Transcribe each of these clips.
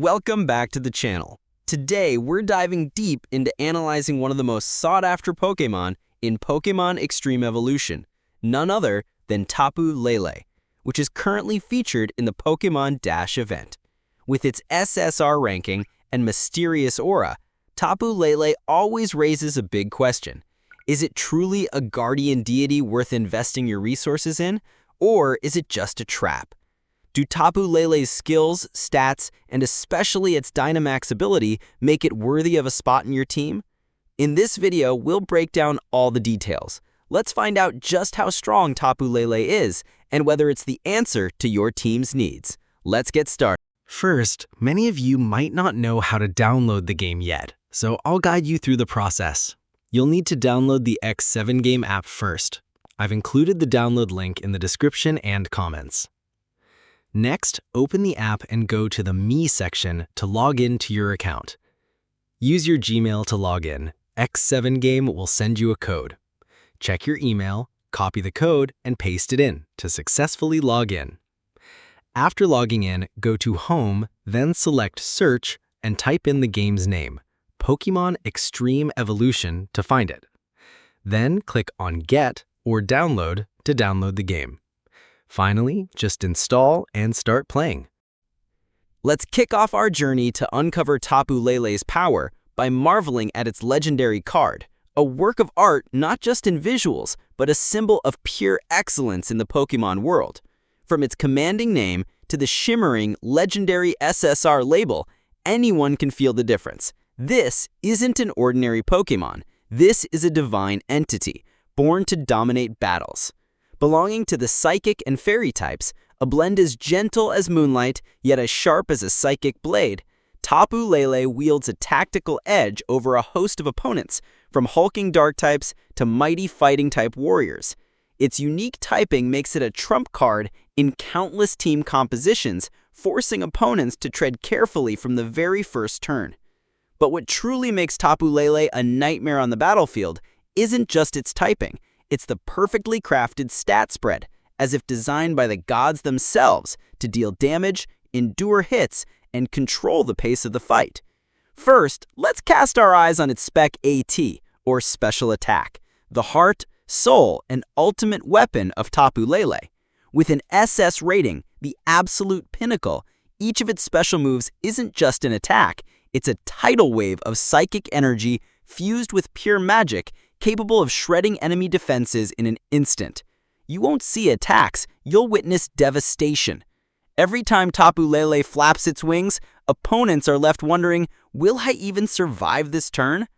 Welcome back to the channel. Today, we're diving deep into analyzing one of the most sought-after Pokémon in Pokémon Xtreme Evolution, none other than Tapu Lele, which is currently featured in the Pokémon Dash event. With its SSR ranking and mysterious aura, Tapu Lele always raises a big question. Is it truly a guardian deity worth investing your resources in, or is it just a trap? Do Tapu Lele's skills, stats, and especially its Dynamax ability make it worthy of a spot in your team? In this video, we'll break down all the details. Let's find out just how strong Tapu Lele is and whether it's the answer to your team's needs. Let's get started. First, many of you might not know how to download the game yet, so I'll guide you through the process. You'll need to download the X7 game app first. I've included the download link in the description and comments. Next, open the app and go to the Me section to log in to your account. Use your Gmail to log in. X7 Game will send you a code. Check your email, copy the code, and paste it in to successfully log in. After logging in, go to Home, then select Search and type in the game's name, Pokémon Xtreme Evolution, to find it. Then click on Get or Download to download the game. Finally, just install and start playing. Let's kick off our journey to uncover Tapu Lele's power by marveling at its legendary card, a work of art not just in visuals, but a symbol of pure excellence in the Pokémon world. From its commanding name to the shimmering, legendary SSR label, anyone can feel the difference. This isn't an ordinary Pokémon. This is a divine entity, born to dominate battles. Belonging to the Psychic and Fairy types, a blend as gentle as moonlight, yet as sharp as a psychic blade, Tapu Lele wields a tactical edge over a host of opponents, from hulking dark types to mighty fighting type warriors. Its unique typing makes it a trump card in countless team compositions, forcing opponents to tread carefully from the very first turn. But what truly makes Tapu Lele a nightmare on the battlefield isn't just its typing. It's the perfectly crafted stat spread, as if designed by the gods themselves to deal damage, endure hits, and control the pace of the fight. First, let's cast our eyes on its Spec AT, or Special Attack, the heart, soul, and ultimate weapon of Tapu Lele. With an SS rating, the absolute pinnacle, each of its special moves isn't just an attack, it's a tidal wave of psychic energy fused with pure magic, capable of shredding enemy defenses in an instant. You won't see attacks, you'll witness devastation. Every time Tapu Lele flaps its wings, opponents are left wondering, will I even survive this turn?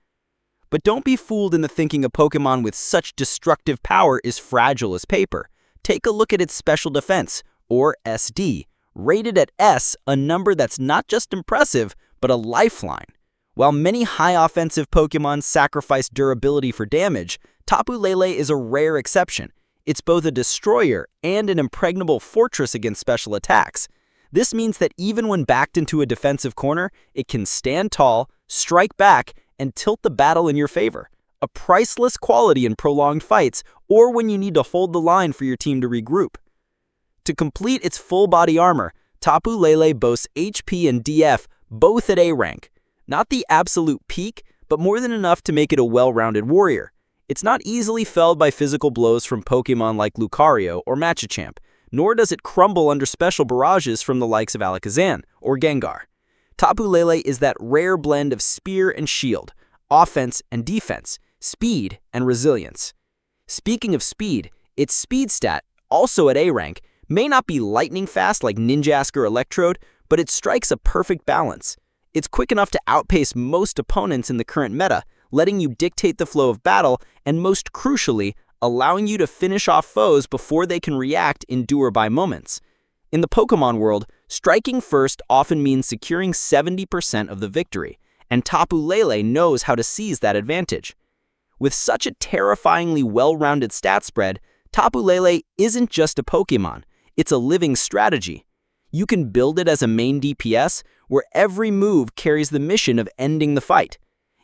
But don't be fooled into thinking a Pokémon with such destructive power is fragile as paper. Take a look at its special defense, or SD, rated at S, a number that's not just impressive, but a lifeline. While many high offensive Pokémon sacrifice durability for damage, Tapu Lele is a rare exception. It's both a destroyer and an impregnable fortress against special attacks. This means that even when backed into a defensive corner, it can stand tall, strike back, and tilt the battle in your favor. A priceless quality in prolonged fights or when you need to hold the line for your team to regroup. To complete its full body armor, Tapu Lele boasts HP and DF both at A rank. Not the absolute peak, but more than enough to make it a well-rounded warrior. It's not easily felled by physical blows from Pokémon like Lucario or Machamp, nor does it crumble under special barrages from the likes of Alakazam or Gengar. Tapu Lele is that rare blend of spear and shield, offense and defense, speed and resilience. Speaking of speed, its speed stat, also at A rank, may not be lightning fast like Ninjask or Electrode, but it strikes a perfect balance. It's quick enough to outpace most opponents in the current meta, letting you dictate the flow of battle and, most crucially, allowing you to finish off foes before they can react in do or die moments. In the Pokémon world, striking first often means securing 70% of the victory, and Tapu Lele knows how to seize that advantage. With such a terrifyingly well-rounded stat spread, Tapu Lele isn't just a Pokémon, it's a living strategy. You can build it as a main DPS, where every move carries the mission of ending the fight.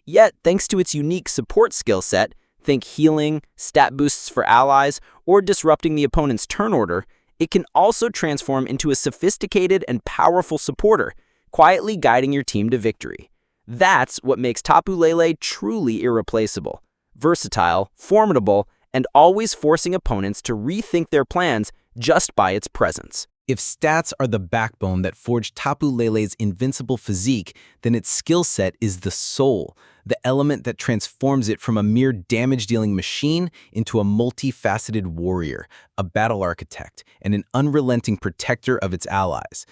Yet, thanks to its unique support skill set, think healing, stat boosts for allies, or disrupting the opponent's turn order, it can also transform into a sophisticated and powerful supporter, quietly guiding your team to victory. That's what makes Tapu Lele truly irreplaceable. Versatile, formidable, and always forcing opponents to rethink their plans just by its presence. If stats are the backbone that forged Tapu Lele's invincible physique, then its skill set is the soul, the element that transforms it from a mere damage-dealing machine into a multifaceted warrior, a battle architect, and an unrelenting protector of its allies.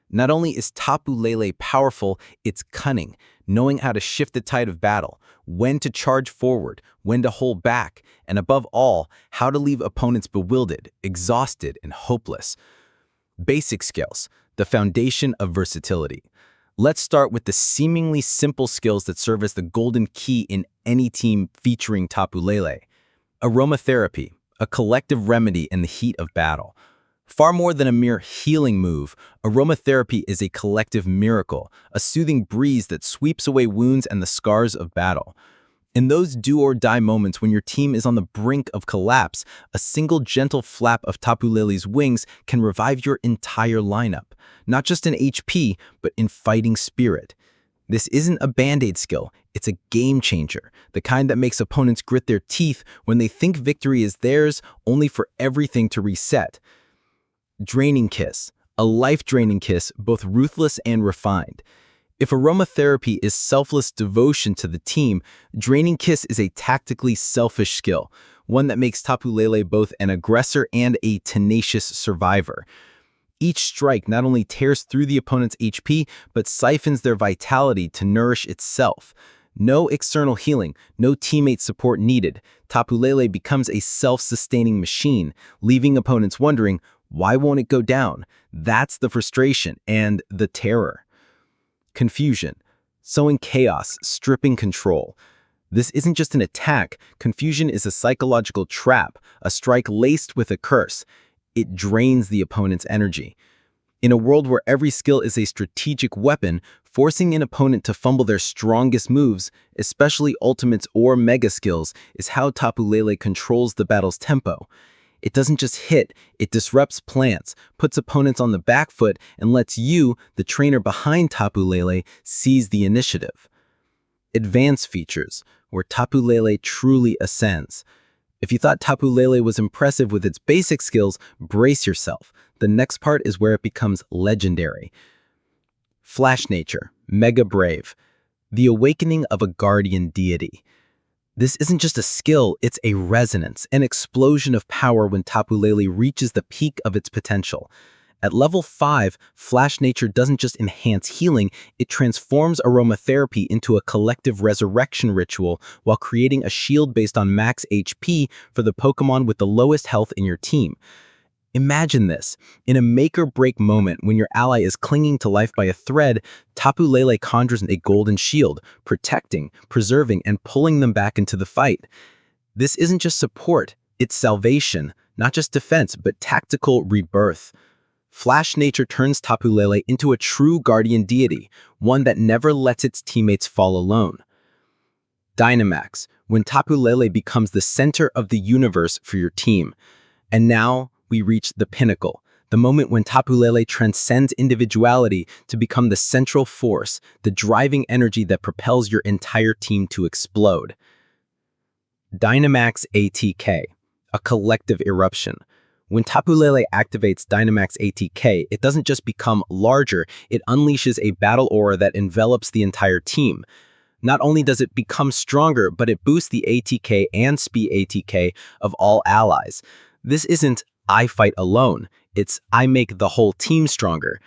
Not only is Tapu Lele powerful, it's cunning, knowing how to shift the tide of battle, when to charge forward, when to hold back, and above all, how to leave opponents bewildered, exhausted, and hopeless. Basic skills, the foundation of versatility. Let's start with the seemingly simple skills that serve as the golden key in any team featuring Tapu Lele. Aromatherapy, a collective remedy in the heat of battle. Far more than a mere healing move, aromatherapy is a collective miracle, a soothing breeze that sweeps away wounds and the scars of battle. In those do-or-die moments when your team is on the brink of collapse, a single gentle flap of Tapu Lele's wings can revive your entire lineup, not just in HP, but in fighting spirit. This isn't a band-aid skill, it's a game changer, the kind that makes opponents grit their teeth when they think victory is theirs, only for everything to reset. Draining Kiss, a life-draining kiss, both ruthless and refined. If aromatherapy is selfless devotion to the team, Draining Kiss is a tactically selfish skill, one that makes Tapu Lele both an aggressor and a tenacious survivor. Each strike not only tears through the opponent's HP, but siphons their vitality to nourish itself. No external healing, no teammate support needed. Tapu Lele becomes a self-sustaining machine, leaving opponents wondering, why won't it go down? That's the frustration and the terror. Confusion, sowing chaos, stripping control. This isn't just an attack. Confusion is a psychological trap, a strike laced with a curse. It drains the opponent's energy. In a world where every skill is a strategic weapon, forcing an opponent to fumble their strongest moves, especially ultimates or mega skills, is how Tapu Lele controls the battle's tempo. It doesn't just hit, it disrupts plans, puts opponents on the back foot, and lets you, the trainer behind Tapu Lele, seize the initiative. Advanced features, where Tapu Lele truly ascends. If you thought Tapu Lele was impressive with its basic skills, brace yourself. The next part is where it becomes legendary. Flash Nature, Mega Brave. The awakening of a guardian deity. This isn't just a skill, it's a resonance, an explosion of power when Tapu Lele reaches the peak of its potential. At level 5, Flash Nature doesn't just enhance healing, it transforms aromatherapy into a collective resurrection ritual while creating a shield based on max HP for the Pokémon with the lowest health in your team. Imagine this. In a make-or-break moment when your ally is clinging to life by a thread, Tapu Lele conjures a golden shield, protecting, preserving, and pulling them back into the fight. This isn't just support, it's salvation, not just defense, but tactical rebirth. Flash Nature turns Tapu Lele into a true guardian deity, one that never lets its teammates fall alone. Dynamax, when Tapu Lele becomes the center of the universe for your team. And now, we reach the pinnacle, the moment when Tapu Lele transcends individuality to become the central force, the driving energy that propels your entire team to explode. Dynamax ATK, a collective eruption. When Tapu Lele activates Dynamax ATK, it doesn't just become larger, it unleashes a battle aura that envelops the entire team. Not only does it become stronger, but it boosts the ATK and SP ATK of all allies. This isn't I fight alone, it's I make the whole team stronger.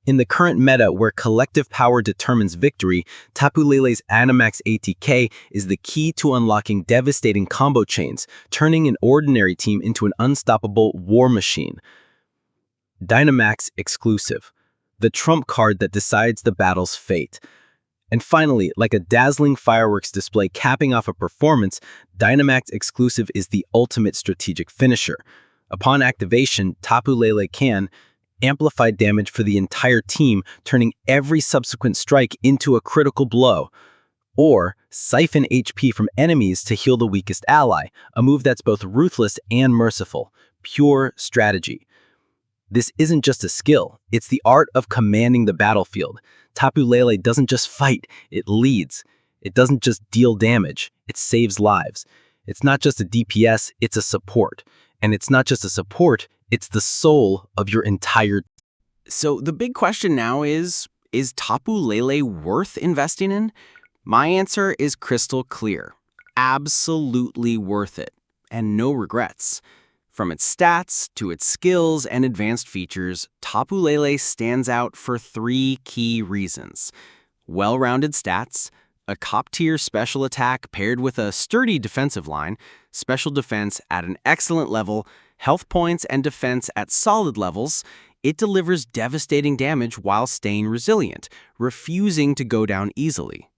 In the current meta where collective power determines victory, Tapu Lele's Dynamax ATK is the key to unlocking devastating combo chains, turning an ordinary team into an unstoppable war machine. Dynamax Exclusive, the trump card that decides the battle's fate. And finally, like a dazzling fireworks display capping off a performance, Dynamax Exclusive is the ultimate strategic finisher. Upon activation, Tapu Lele can amplify damage for the entire team, turning every subsequent strike into a critical blow, or siphon HP from enemies to heal the weakest ally, a move that's both ruthless and merciful. Pure strategy. This isn't just a skill, it's the art of commanding the battlefield. Tapu Lele doesn't just fight, it leads. It doesn't just deal damage, it saves lives. It's not just a DPS, it's a support. And it's not just a support, it's the soul of your entire. So the big question now is Tapu Lele worth investing in? My answer is crystal clear. Absolutely worth it. And no regrets. From its stats to its skills and advanced features, Tapu Lele stands out for 3 key reasons. Well-rounded stats, a top-tier special attack paired with a sturdy defensive line, special defense at an excellent level, health points and defense at solid levels. It delivers devastating damage while staying resilient, refusing to go down easily.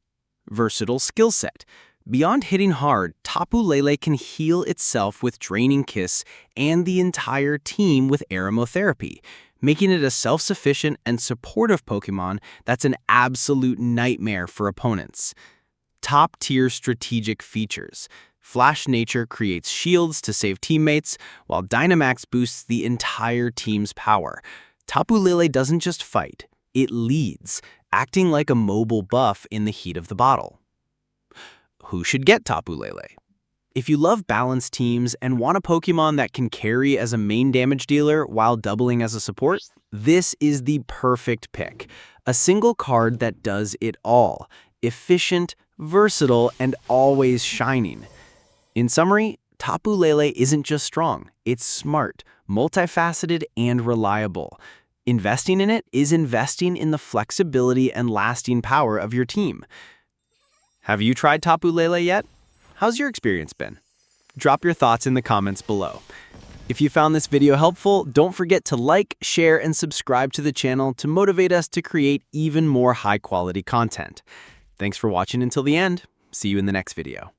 Versatile skill set. Beyond hitting hard, Tapu Lele can heal itself with Draining Kiss and the entire team with Aeromotherapy, making it a self-sufficient and supportive Pokémon that's an absolute nightmare for opponents. Top-tier strategic features. Flash Nature creates shields to save teammates, while Dynamax boosts the entire team's power. Tapu Lele doesn't just fight, it leads, acting like a mobile buff in the heat of the battle. Who should get Tapu Lele? If you love balanced teams and want a Pokémon that can carry as a main damage dealer while doubling as a support, this is the perfect pick. A single card that does it all. Efficient, versatile, and always shining. In summary, Tapu Lele isn't just strong, it's smart, multifaceted, and reliable. Investing in it is investing in the flexibility and lasting power of your team. Have you tried Tapu Lele yet? How's your experience been? Drop your thoughts in the comments below. If you found this video helpful, don't forget to like, share, and subscribe to the channel to motivate us to create even more high-quality content. Thanks for watching until the end. See you in the next video.